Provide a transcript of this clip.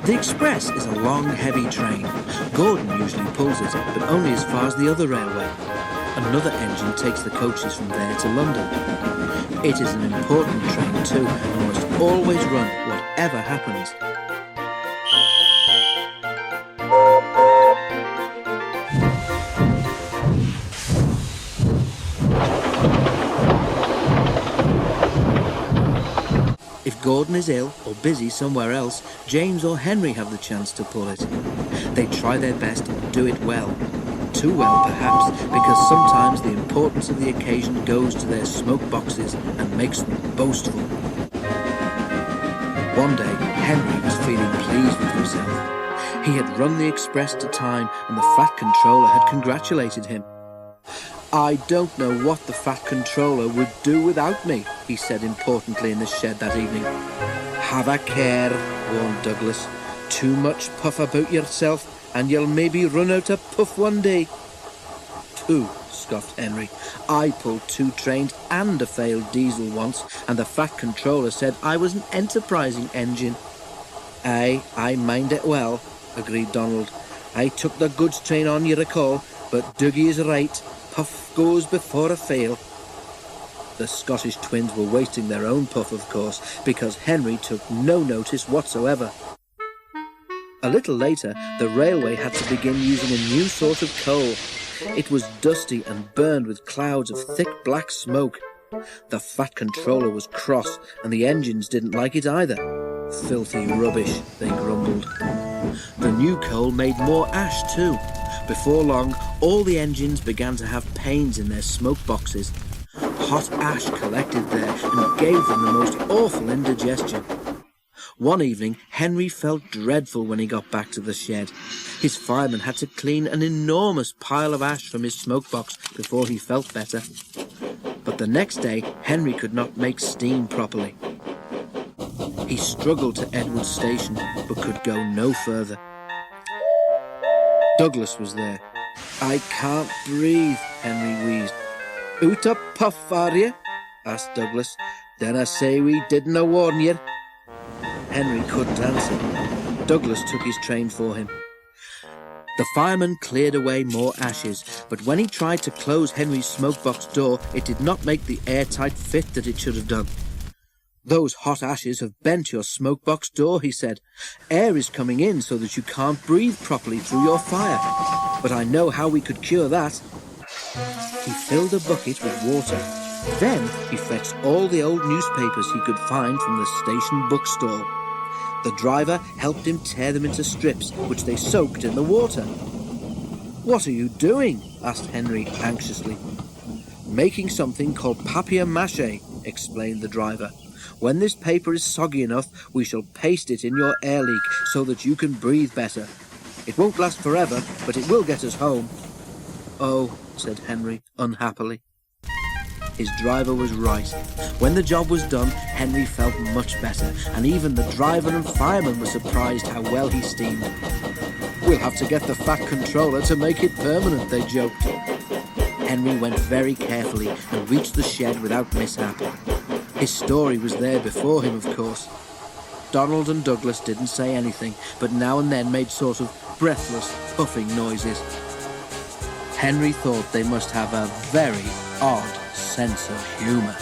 The express is a long, heavy train. Gordon usually pulls it, but only as far as the other railway. Another engine takes the coaches from there to London. It is an important train too, and must always run whatever happens. If Gordon is ill or busy somewhere else, James or Henry have the chance to pull it. They try their best and do it well. Too well, perhaps, because sometimes the importance of the occasion goes to their smoke boxes and makes them boastful. One day, Henry was feeling pleased with himself. He had run the express to time, and the Fat Controller had congratulated him. "I don't know what the Fat Controller would do without me," he said importantly in the shed that evening. "Have a care," warned Douglas. "Too much puff about yourself, and you'll maybe run out of puff one day." "Pooh," scoffed Henry. "I pulled 2 trains and a failed diesel once, and the Fat Controller said I was an enterprising engine." "Aye, I mind it well," agreed Donald. "I took the goods train on, you recall, but Dougie is right. Puff goes before a fail." The Scottish twins were wasting their own puff, of course, because Henry took no notice whatsoever. A little later, the railway had to begin using a new sort of coal. It was dusty and burned with clouds of thick black smoke. The Fat Controller was cross, and the engines didn't like it either. "Filthy rubbish," they grumbled. The new coal made more ash too. Before long, all the engines began to have pains in their smoke boxes. Hot ash collected there and gave them the most awful indigestion. One evening, Henry felt dreadful when he got back to the shed. His fireman had to clean an enormous pile of ash from his smoke box before he felt better. But the next day, Henry could not make steam properly. He struggled to Edward Station, but could go no further. Douglas was there. "I can't breathe," Henry wheezed. "Out a puff, are you?" asked Douglas. "Then I say we didn't warn you." Henry couldn't answer. Douglas took his train for him. The fireman cleared away more ashes, but when he tried to close Henry's smokebox door, it did not make the airtight fit that it should have done. "Those hot ashes have bent your smokebox door," he said. "Air is coming in so that you can't breathe properly through your fire. But I know how we could cure that." He filled a bucket with water. Then he fetched all the old newspapers he could find from the station bookstall. The driver helped him tear them into strips, which they soaked in the water. "What are you doing?" asked Henry anxiously. "Making something called papier-mâché," explained the driver. "When this paper is soggy enough, we shall paste it in your air leak so that you can breathe better. It won't last forever, but it will get us home." "Oh," said Henry unhappily. His driver was right. When the job was done, Henry felt much better, and even the driver and fireman were surprised how well he steamed. "We'll have to get the Fat Controller to make it permanent," they joked. Henry went very carefully and reached the shed without mishap. His story was there before him, of course. Donald and Douglas didn't say anything, but now and then made sort of breathless, puffing noises. Henry thought they must have a very odd sense of humour.